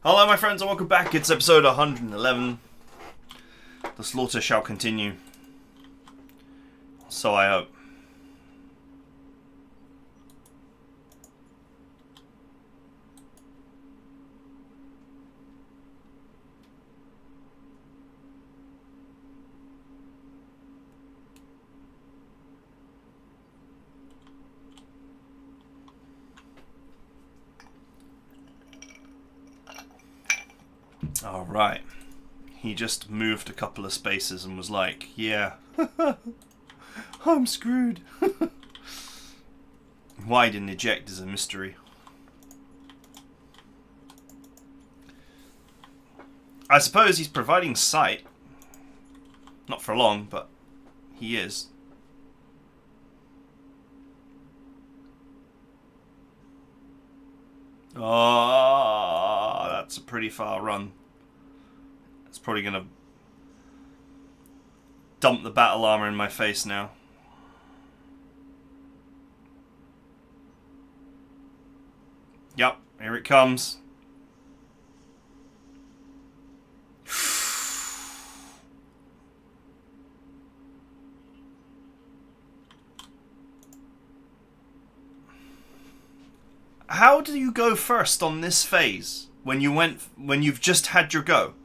Hello my friends and welcome back. It's episode 111. The slaughter shall continue. So I hope. Alright. He just moved a couple of spaces and was like, yeah, I'm screwed. Why he didn't eject is a mystery. I suppose he's providing sight. Not for long, but he is. Oh, that's a pretty far run. It's probably going to dump the battle armor in my face now. Yep, here it comes. How do you go first on this phase when you've just had your go?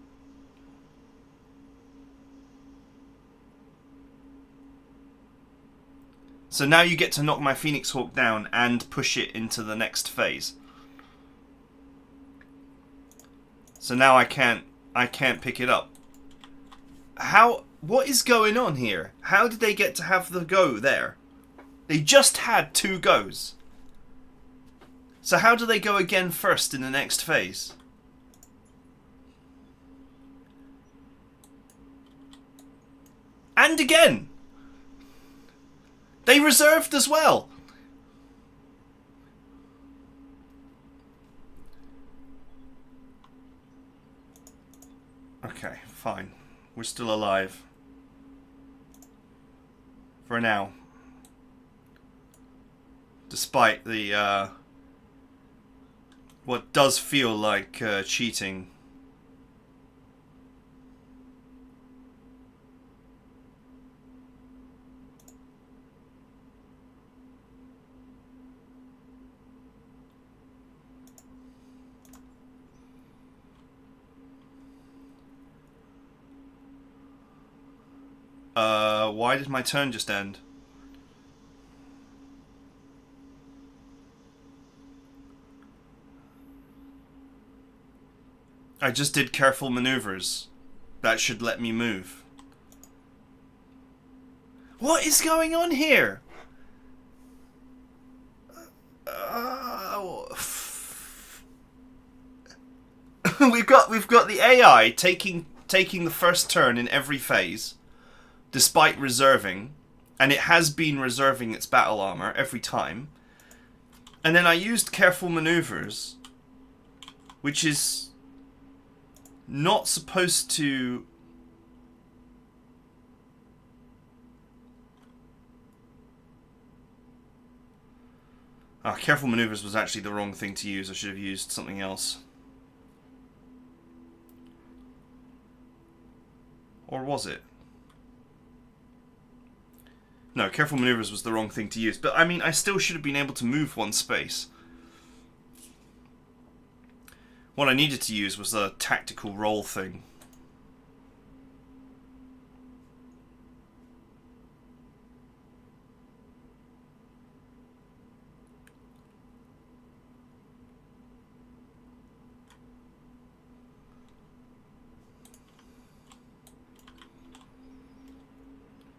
So now you get to knock my Phoenix Hawk down and push it into the next phase. So now I can't pick it up. What is going on here? How did they get to have the go there? They just had 2 goes. So how do they go again first in the next phase? And again! They reserved as well! Okay, fine. We're still alive. For now. Despite the, what does feel like cheating. Why did my turn just end? I just did careful maneuvers. That should let me move. What is going on here? we've got the AI taking the first turn in every phase, despite reserving, and it has been reserving its battle armor every time. And then I used careful maneuvers, which is not supposed to... Careful maneuvers was actually the wrong thing to use. I should have used something else. Or was it? No, careful maneuvers was the wrong thing to use. But, I mean, I still should have been able to move 1 space. What I needed to use was the tactical roll thing.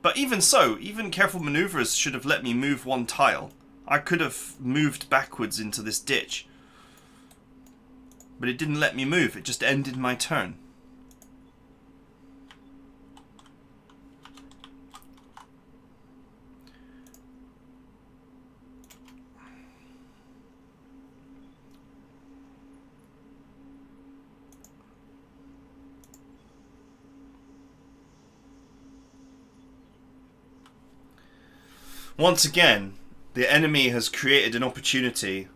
But even so, even careful maneuvers should have let me move 1 tile. I could have moved backwards into this ditch. But it didn't let me move, it just ended my turn. Once again, the enemy has created an opportunity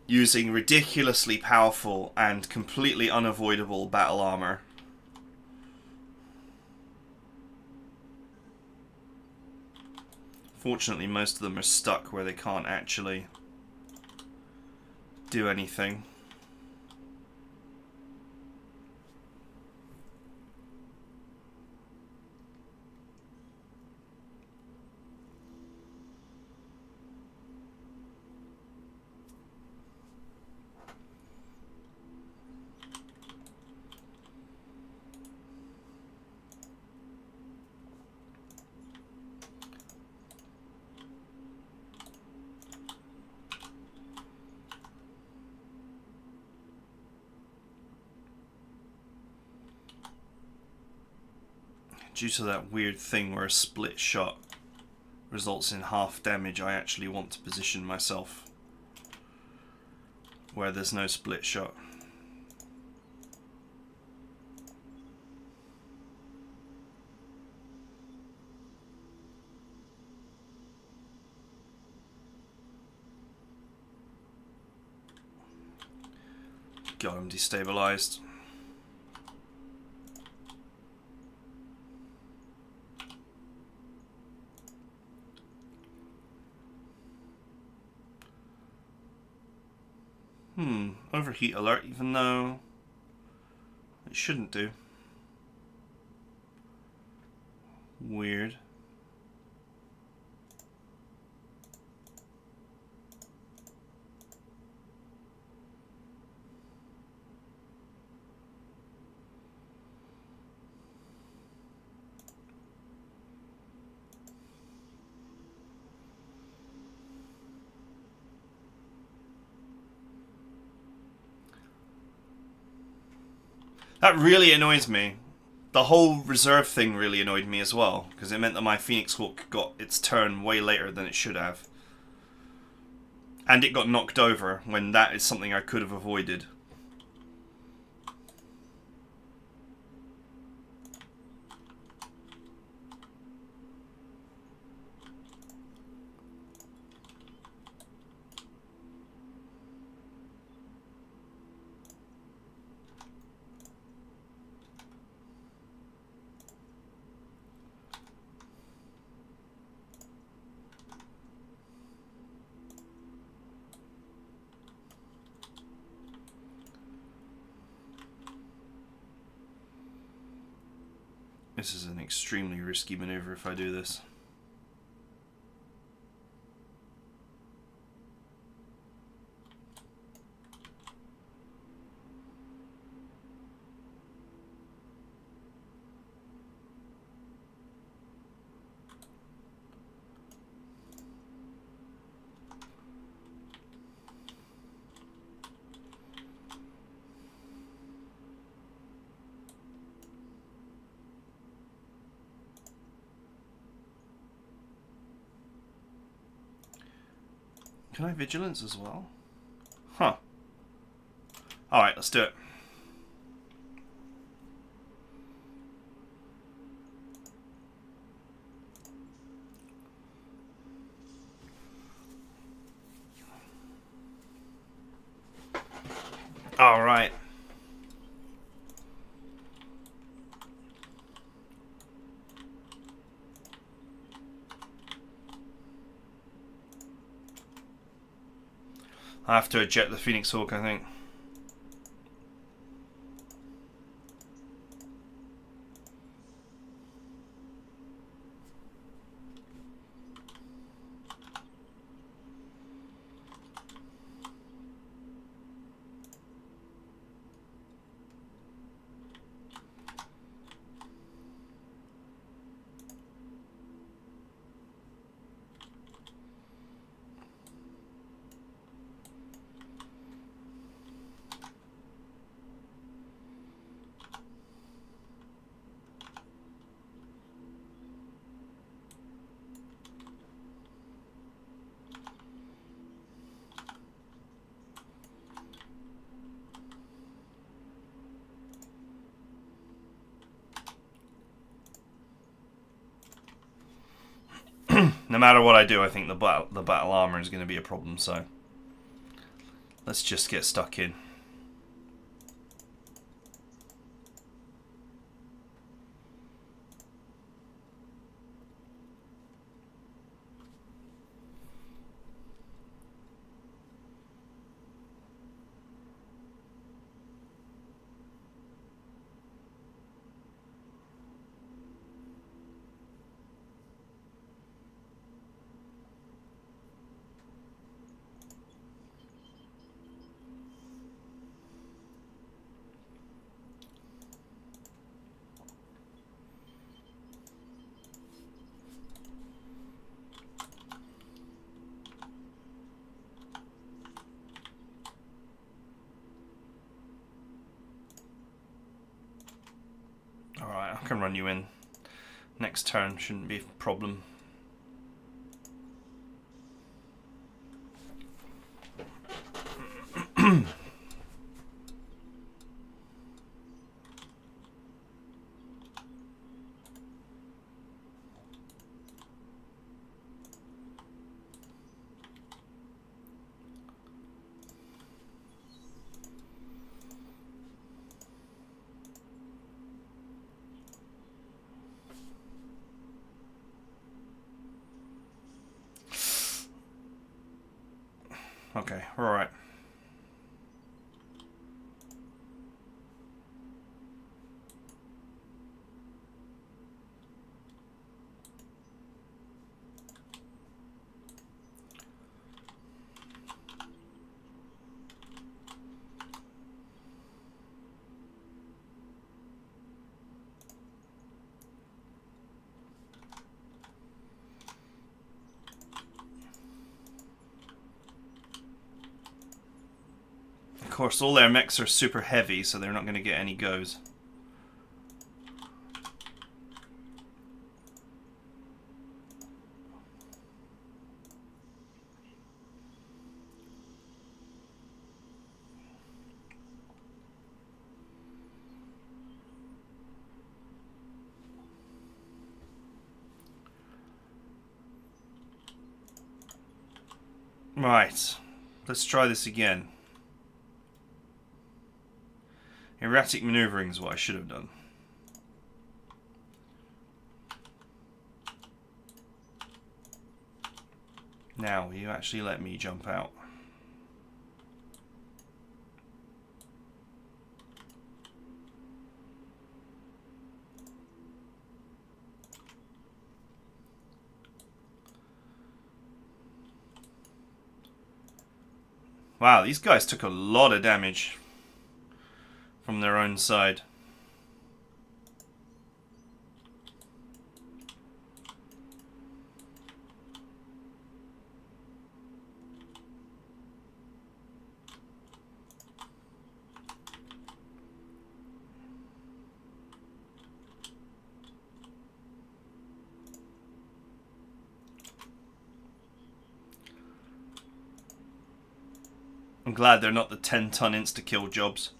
using ridiculously powerful and completely unavoidable battle armor. Fortunately, most of them are stuck where they can't actually do anything. Due to that weird thing where a split shot results in half damage, I actually want to position myself where there's no split shot. Got him destabilized. Overheat alert, even though it shouldn't do. Weird. That really annoys me. The whole reserve thing really annoyed me as well, because it meant that my Phoenix Hawk got its turn way later than it should have. And it got knocked over when that is something I could have avoided. This is an extremely risky maneuver if I do this. Can I vigilance as well? Huh. Alright, let's do it. Alright. I have to eject the Phoenix Hawk, I think. No matter what I do, I think the battle armor is going to be a problem, so Let's just get stuck in. Alright, I can run you in. Next turn shouldn't be a problem. Okay, we're alright. Of course, all their mechs are super heavy, so they're not going to get any goes. Right, let's try this again. Erratic maneuvering is what I should have done. Now, will you actually let me jump out? Wow, these guys took a lot of damage from their own side. I'm glad they're not the 10-ton insta-kill jobs.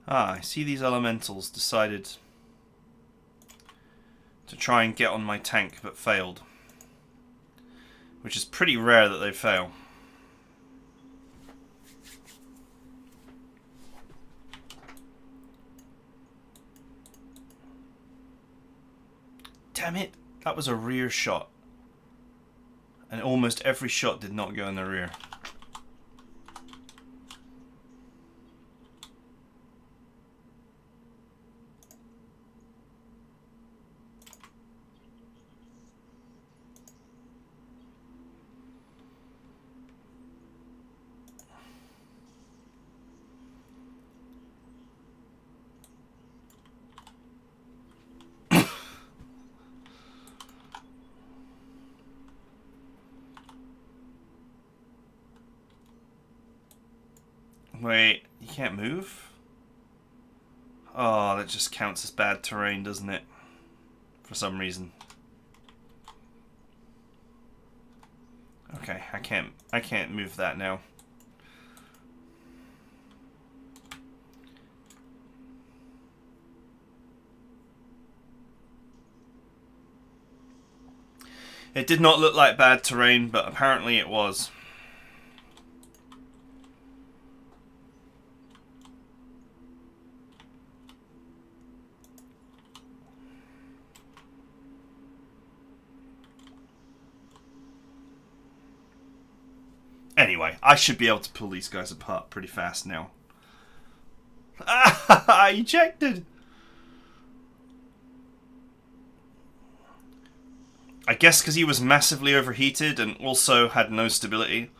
Ah, I see these elementals decided to try and get on my tank but failed. Which is pretty rare that they fail. Damn it, that was a rear shot. And almost every shot did not go in the rear. Wait, you can't move? Oh, that just counts as bad terrain, doesn't it? For some reason. Okay, I can't move that now. It did not look like bad terrain, but apparently it was. Anyway, I should be able to pull these guys apart pretty fast now. Ah, ejected! I guess because he was massively overheated and also had no stability.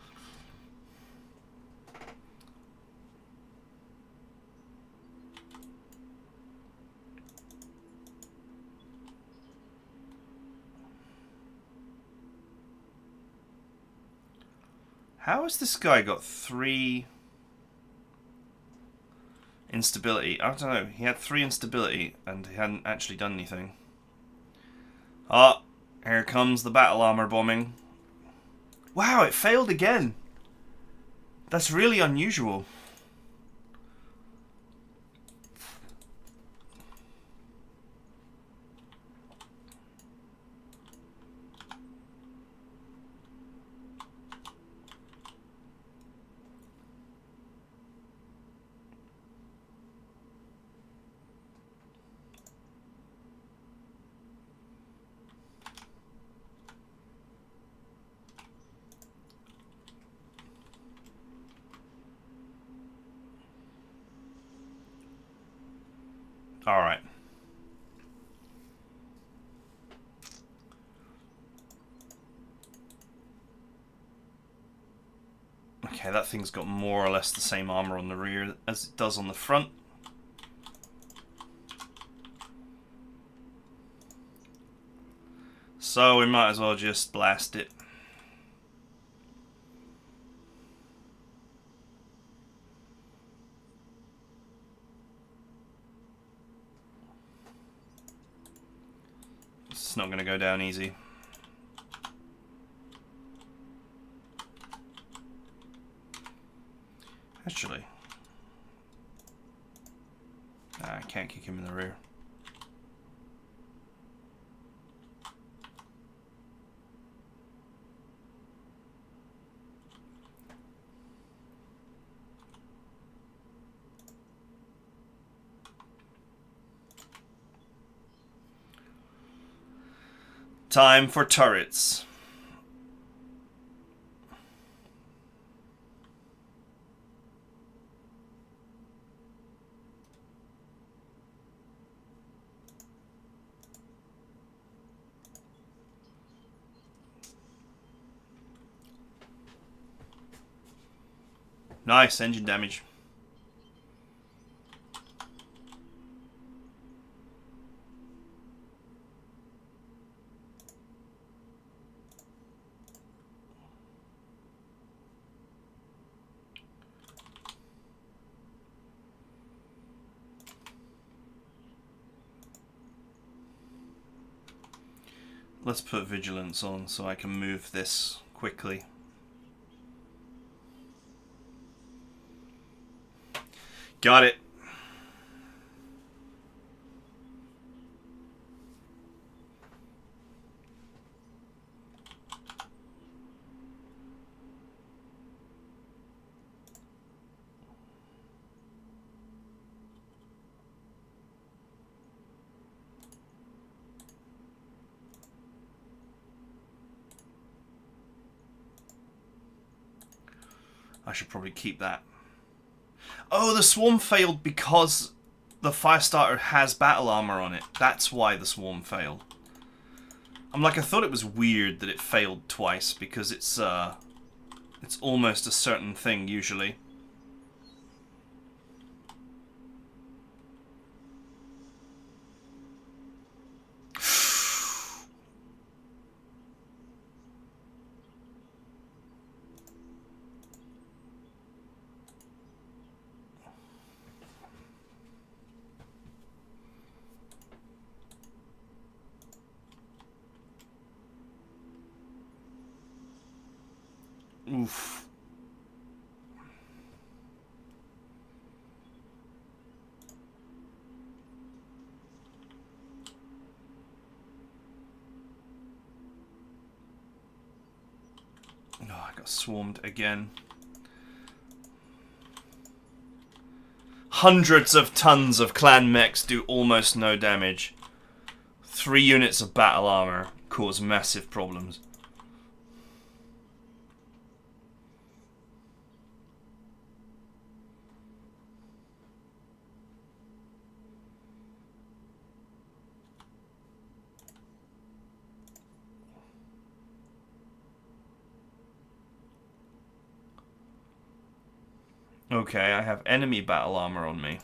How has this guy got 3 instability? I don't know. He had 3 instability and he hadn't actually done anything. Ah, here comes the battle armor bombing. Wow, it failed again. That's really unusual. Alright. Okay, that thing's got more or less the same armor on the rear as it does on the front. So we might as well just blast it. It's not going to go down easy. Actually, I can't kick him in the rear. Time for turrets. Nice engine damage. Let's put vigilance on so I can move this quickly. Got it. I should probably keep that. Oh, the swarm failed because the Firestarter has battle armor on it. That's why the swarm failed. I'm like, I thought it was weird that it failed twice because it's almost a certain thing usually. Oof. Oh, I got swarmed again. Hundreds of tons of clan mechs do almost no damage. 3 units of battle armor cause massive problems. Okay, I have enemy battle armor on me.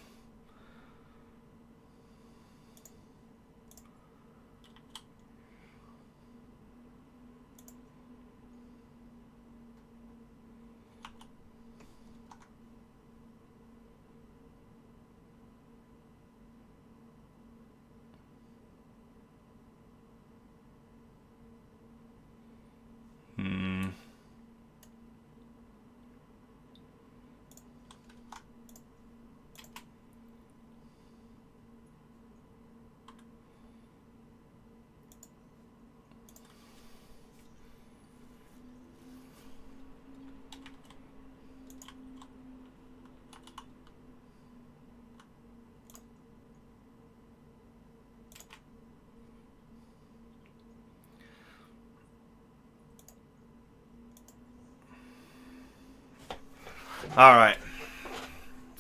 Alright.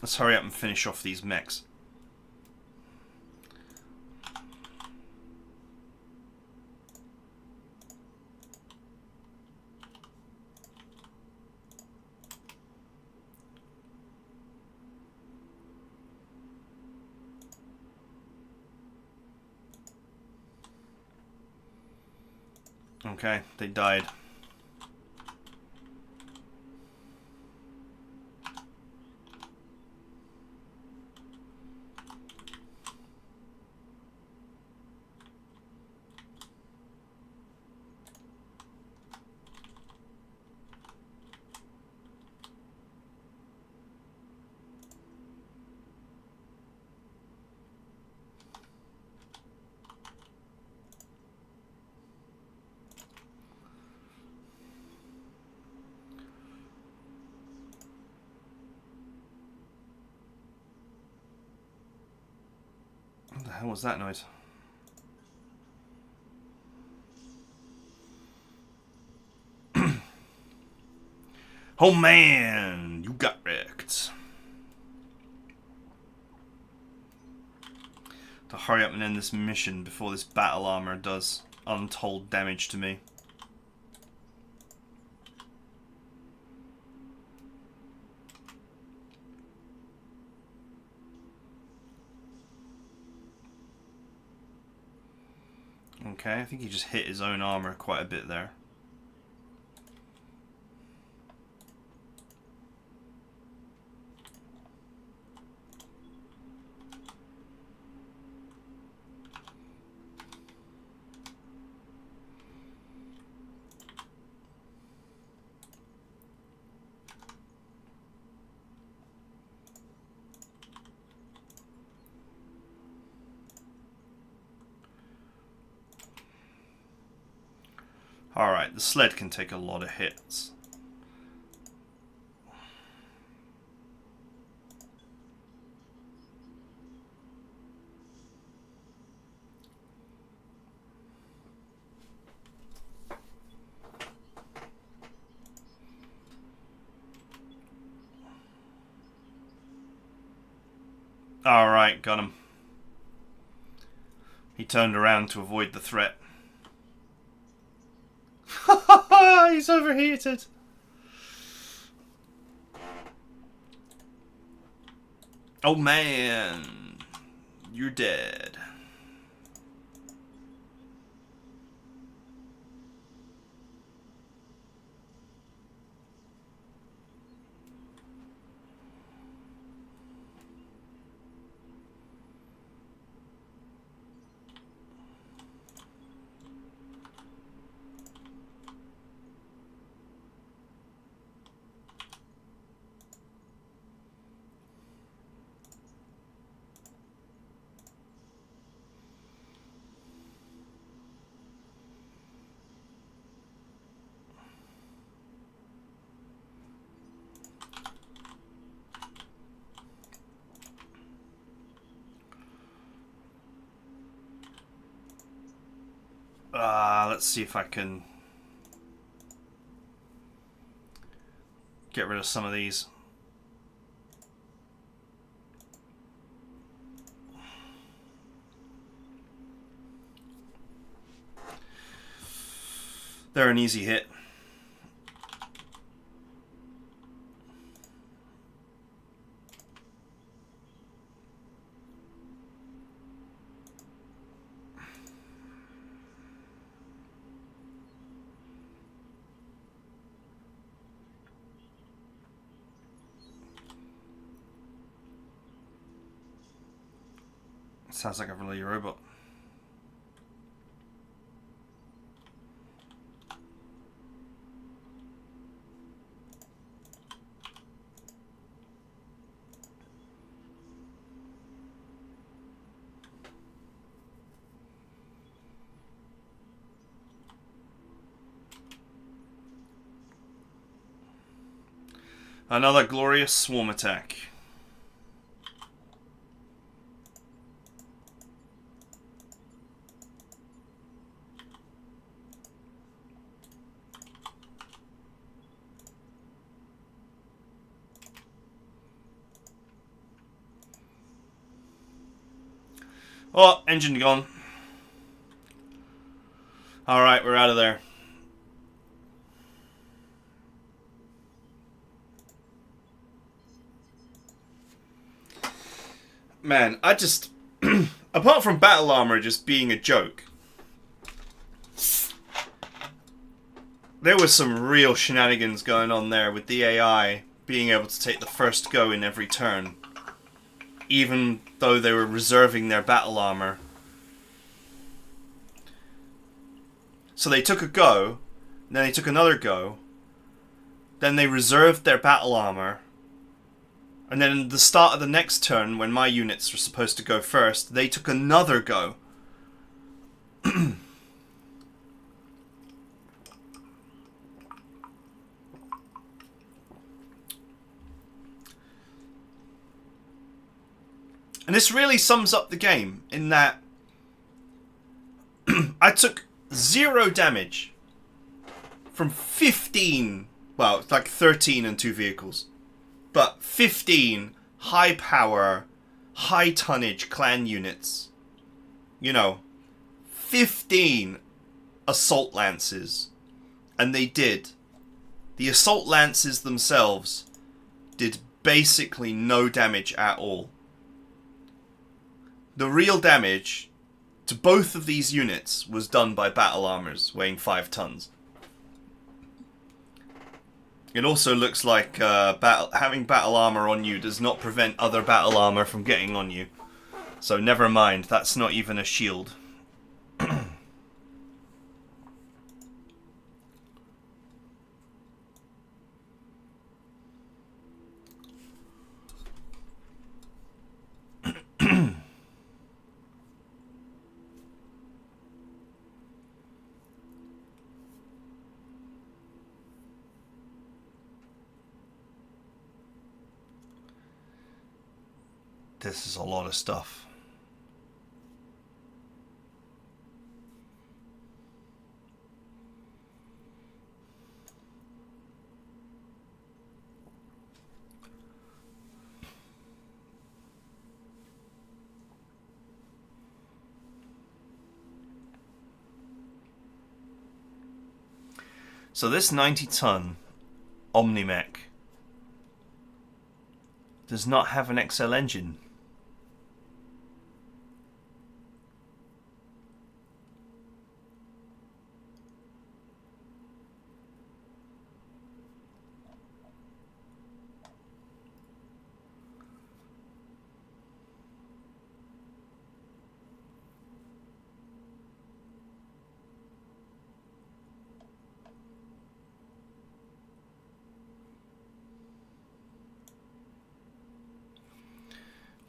Let's hurry up and finish off these mechs. Okay, they died. What the hell was that noise? Oh man, you got wrecked. To hurry up and end this mission before this battle armor does untold damage to me. Okay, I think he just hit his own armor quite a bit there. Alright, the sled can take a lot of hits. Alright, got him. He turned around to avoid the threat. He's overheated. Oh man, you're dead. Let's see if I can get rid of some of these. They're an easy hit. Sounds like a really robot. Another glorious swarm attack. Oh, engine gone. Alright, we're out of there. Man, I just... apart from battle armor just being a joke, there was some real shenanigans going on there with the AI being able to take the first go in every turn, even though they were reserving their battle armor. So they took a go, then they took another go, then they reserved their battle armor, and then at the start of the next turn, when my units were supposed to go first, they took another go. And this really sums up the game in that I took 0 damage from 15, well, it's like 13 and 2 vehicles, but 15 high power, high tonnage clan units. You know, 15 assault lances. And they did. The assault lances themselves did basically no damage at all. The real damage to both of these units was done by battle armors weighing 5 tons. It also looks like having battle armor on you does not prevent other battle armor from getting on you. So never mind, that's not even a shield. This is a lot of stuff. So this 90-ton Omnimech does not have an XL engine.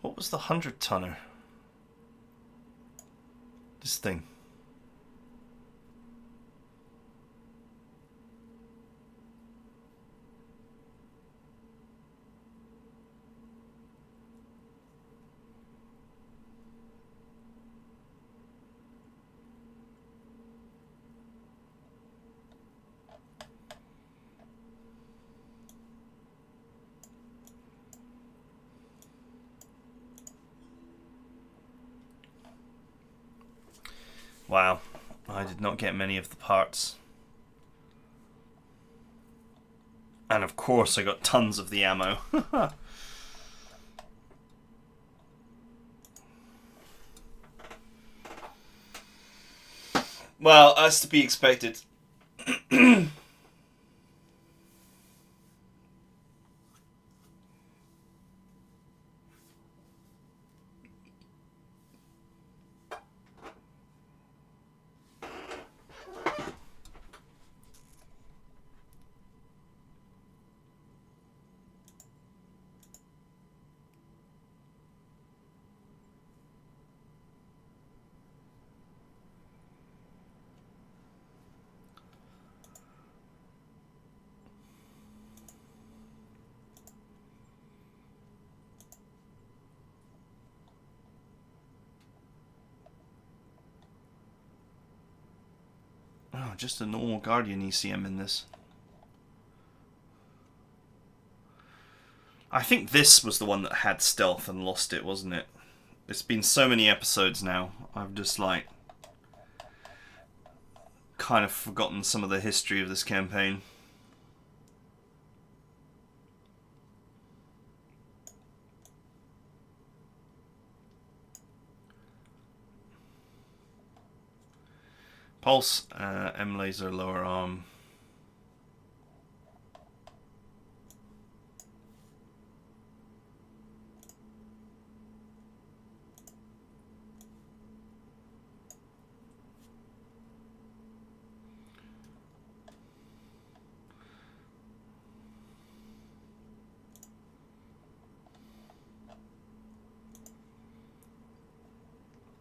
What was the 100-tonner? This thing. Wow, I did not get many of the parts. And of course I got tons of the ammo. Well, as to be expected. Oh, just a normal Guardian ECM in this. I think this was the one that had stealth and lost it, wasn't it? It's been so many episodes now. I've just like kind of forgotten some of the history of this campaign. Pulse, M laser, lower arm.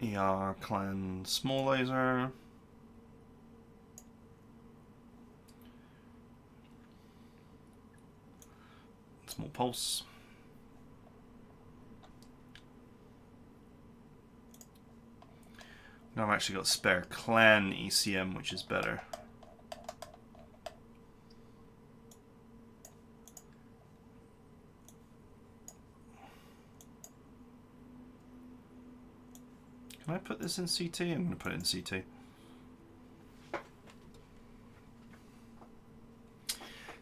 ER clan small laser. Small pulse. Now I've actually got spare clan ECM, which is better. Can I put this in CT? I'm going to put it in CT.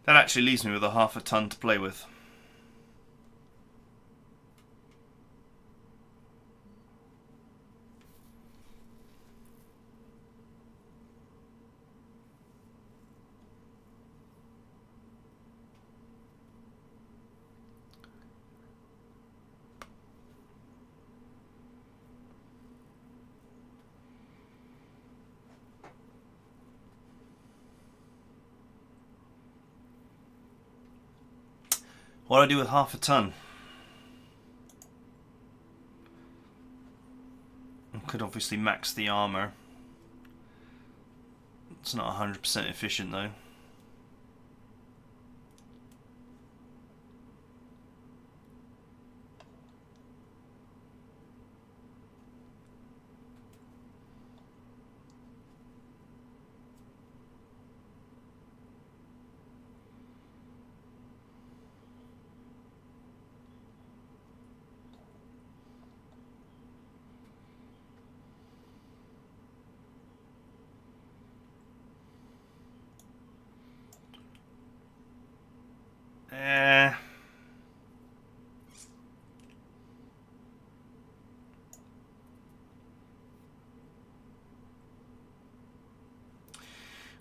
That actually leaves me with a half a ton to play with. What do I do with half a ton? I could obviously max the armor. It's not 100% efficient though.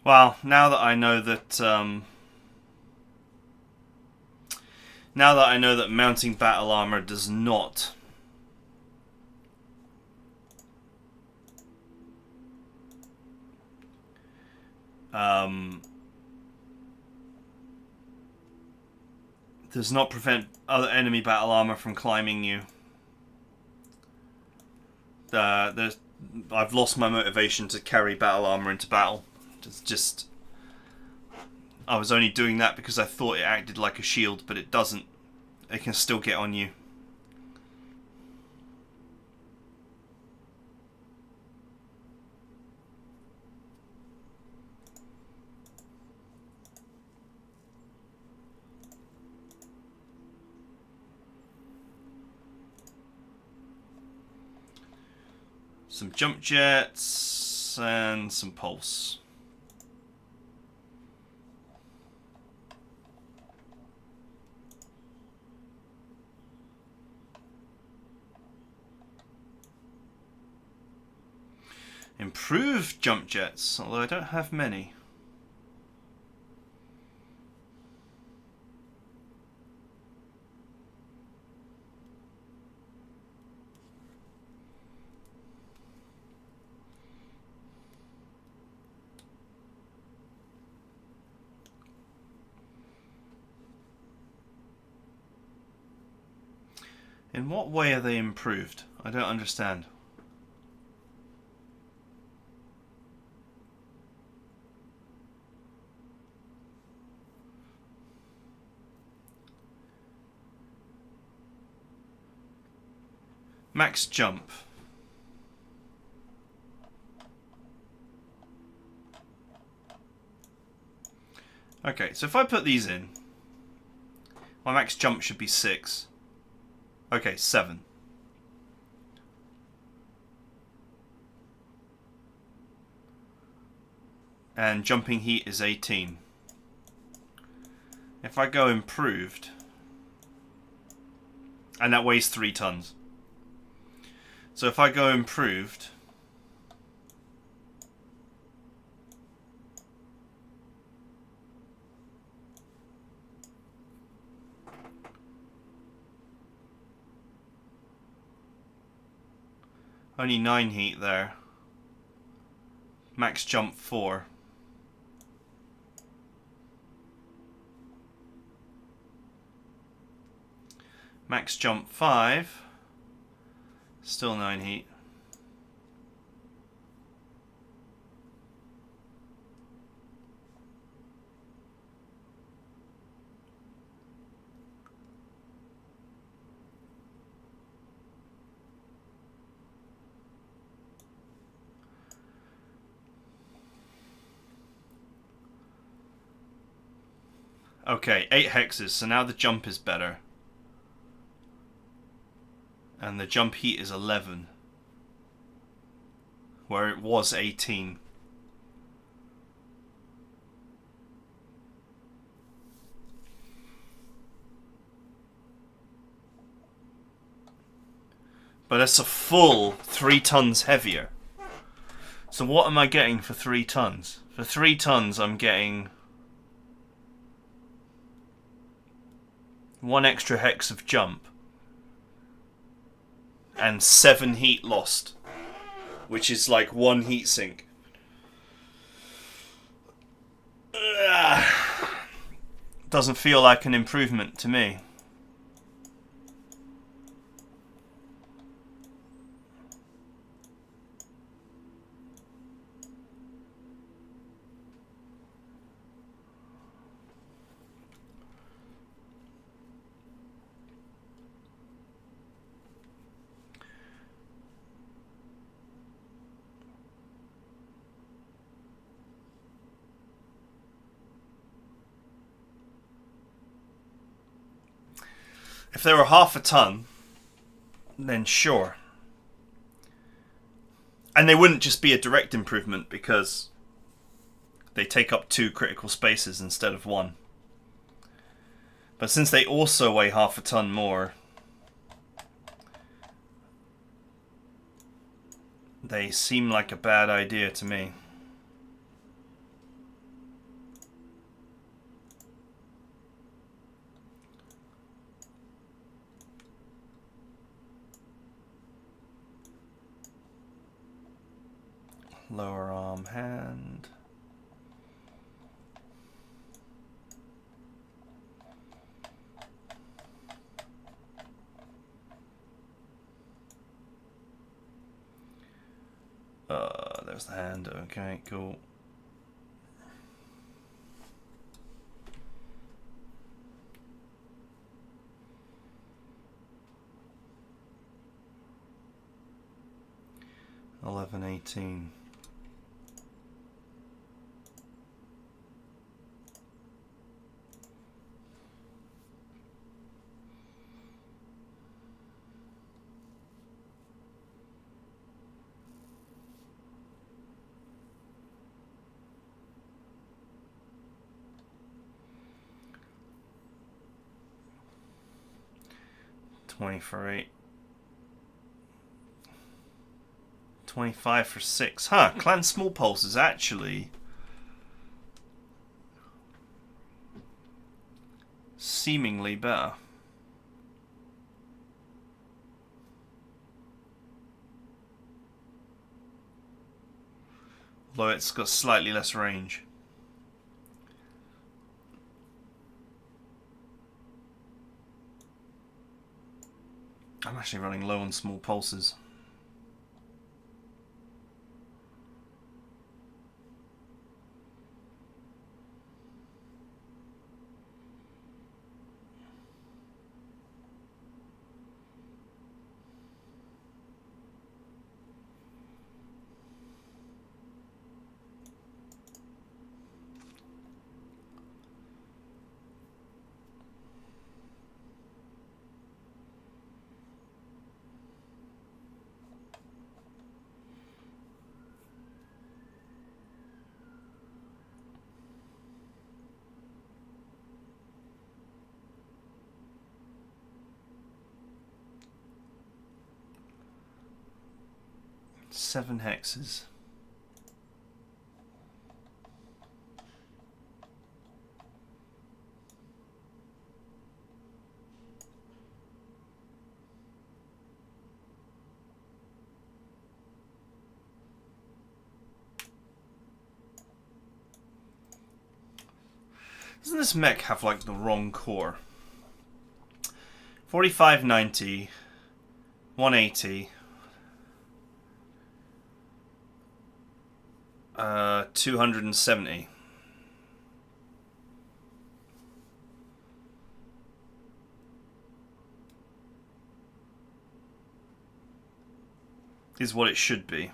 Well, now that I know that mounting battle armor does not prevent other enemy battle armor from climbing you. I've lost my motivation to carry battle armor into battle. I was only doing that because I thought it acted like a shield, but it doesn't. It can still get on you. Some jump jets. jumps and some pulse. Improved jump jets, although I don't have many. In what way are they improved? I don't understand. Max jump. Okay, so if I put these in, my max jump should be 6. Okay, 7. And jumping heat is 18. If I go improved, and that weighs 3 tons. So if I go improved, only 9 heat there. Max jump 4. Max jump 5. Still 9 heat. Okay, 8 hexes, so now the jump is better. And the jump heat is 11. Where it was 18. But that's a full 3 tons heavier. So what am I getting for 3 tons? For 3 tons I'm getting 1 extra hex of jump. And 7 heat lost. Which is like 1 heat sink. Doesn't feel like an improvement to me. If they were half a ton, then sure. And they wouldn't just be a direct improvement because they take up 2 critical spaces instead of 1. But since they also weigh half a ton more, they seem like a bad idea to me. Lower arm hand. There's the hand. Okay, cool. $11.18. 20 for 8. 25 for 6. Huh, Clan Small Pulse is actually seemingly better. Although it's got slightly less range. I'm actually running low on small pulses. Seven hexes. Doesn't this mech have like the wrong core? 4590, 180, 270. Is what it should be.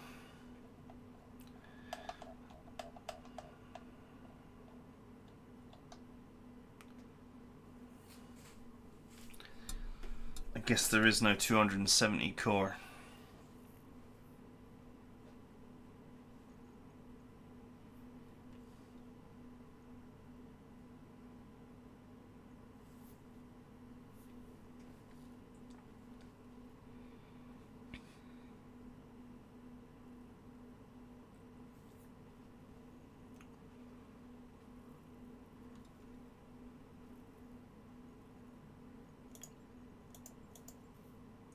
I guess there is no 270 core.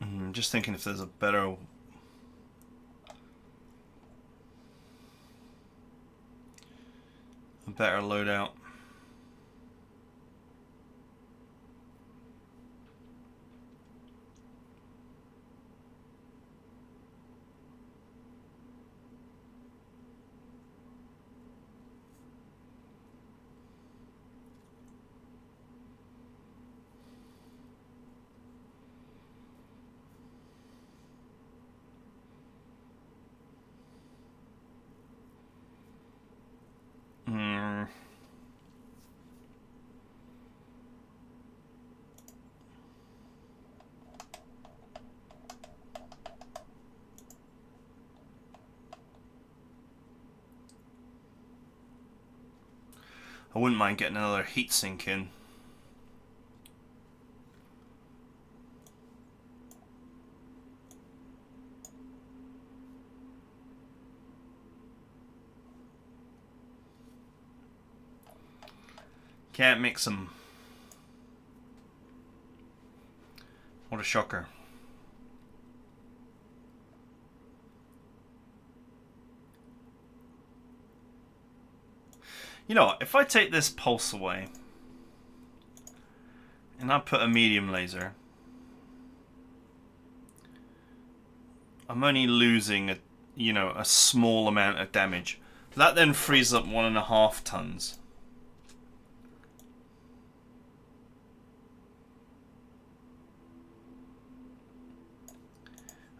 I'm just thinking if there's a better loadout. I wouldn't mind getting another heatsink in. Can't mix them. What a shocker. You know what, if I take this pulse away and I put a medium laser, I'm only losing a small amount of damage. That then frees up 1.5 tons.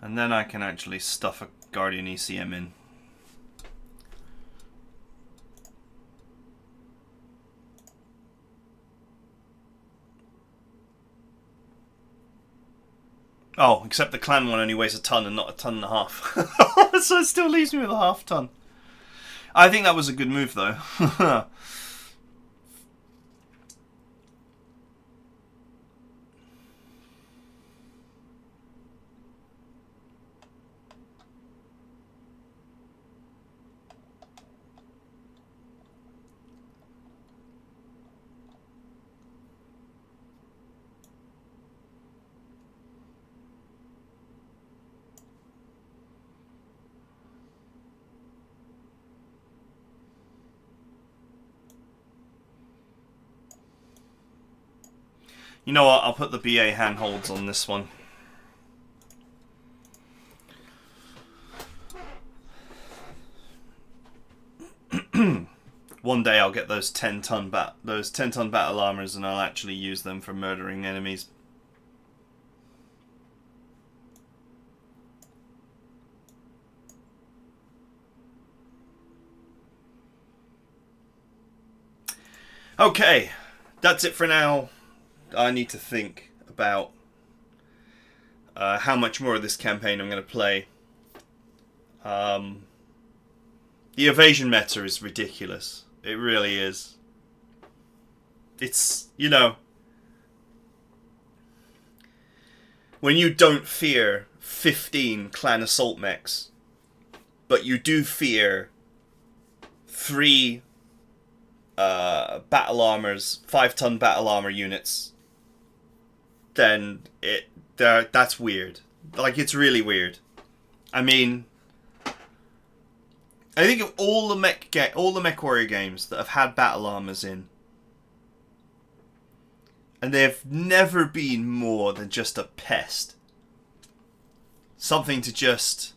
And then I can actually stuff a Guardian ECM in. Oh, except the clan one only weighs a ton and not 1.5 tons. So it still leaves me with 0.5 ton. I think that was a good move though. You know what? I'll put the BA handholds on this one. One day I'll get those 10-ton battle armors, and I'll actually use them for murdering enemies. Okay, that's it for now. I need to think about how much more of this campaign I'm going to play. The evasion meta is ridiculous. It really is. It's, you know, when you don't fear 15 clan assault mechs, but you do fear 3 battle armors, 5-ton battle armor units, then that's weird. Like, it's really weird. I mean, I think of all the mech warrior games that have had battle armors in, and they've never been more than just a pest. Something to just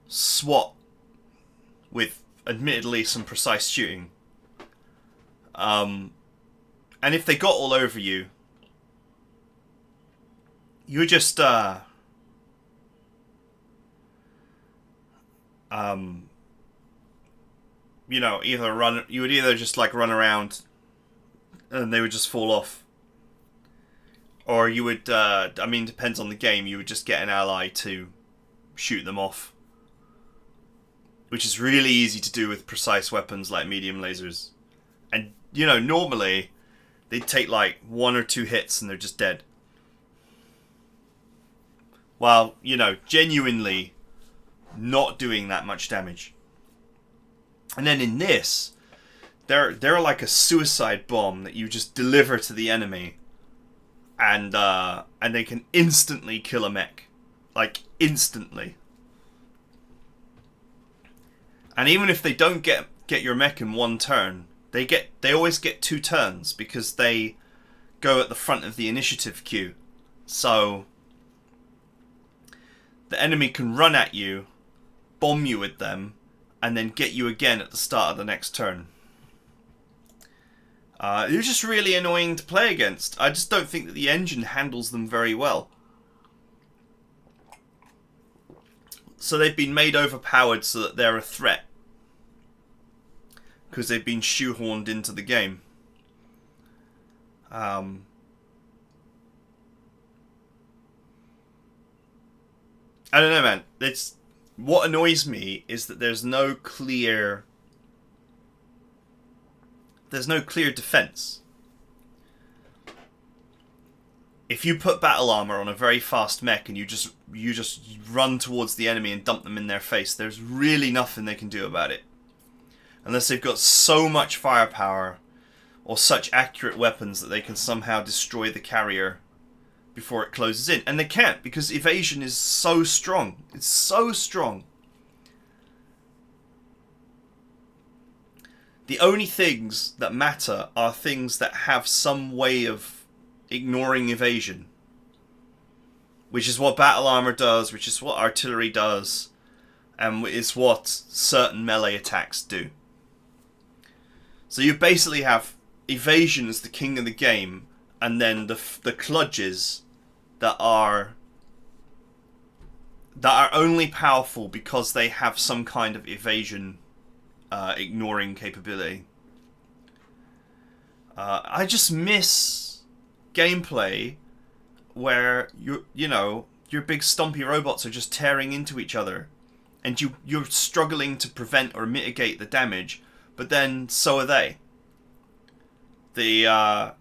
swat with, admittedly, some precise shooting. And if they got all over you, you would just you know, you would either just like run around and they would just fall off, or you would I mean, depends on the game, you would just get an ally to shoot them off, which is really easy to do with precise weapons like medium lasers. And, you know, normally they'd take like 1 or 2 hits and they're just dead. While, you know, genuinely not doing that much damage. And then in this, they're like a suicide bomb that you just deliver to the enemy, and they can instantly kill a mech. Like, instantly. And even if they don't get your mech in 1 turn, they always get 2 turns, because they go at the front of the initiative queue. So the enemy can run at you, bomb you with them, and then get you again at the start of the next turn. They're just really annoying to play against. I just don't think that the engine handles them very well. So they've been made overpowered so that they're a threat, because they've been shoehorned into the game. I don't know, man. What annoys me is that there's no clear defense. If you put battle armor on a very fast mech and you just run towards the enemy and dump them in their face, there's really nothing they can do about it. Unless they've got so much firepower or such accurate weapons that they can somehow destroy the carrier before it closes in. And they can't, because evasion is so strong. It's so strong. The only things that matter are things that have some way of ignoring evasion. Which is what battle armor does, which is what artillery does, and is what certain melee attacks do. So you basically have evasion as the king of the game, and then the kludges that are only powerful because they have some kind of evasion ignoring capability. I just miss gameplay where your big stumpy robots are just tearing into each other, and you're struggling to prevent or mitigate the damage, but then so are they. The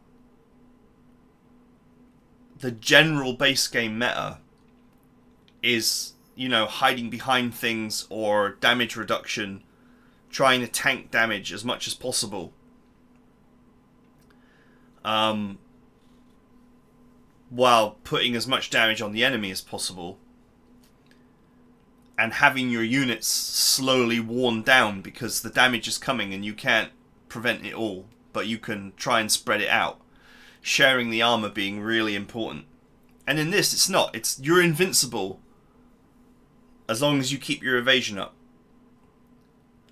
general base game meta is, hiding behind things or damage reduction, trying to tank damage as much as possible. While putting as much damage on the enemy as possible. And having your units slowly worn down because the damage is coming and you can't prevent it all, but you can try and spread it out. sharing the armor being really important. And in this, it's not. You're invincible as long as you keep your evasion up.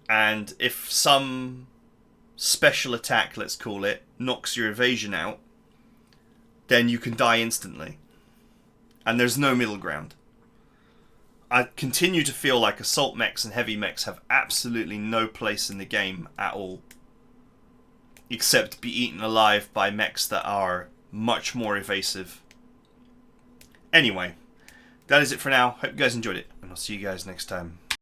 And if some special attack, let's call it, knocks your evasion out, then you can die instantly. And there's no middle ground. I continue to feel like assault mechs and heavy mechs have absolutely no place in the game at all. Except to be eaten alive by mechs that are much more evasive. Anyway, that is it for now. Hope you guys enjoyed it, and I'll see you guys next time.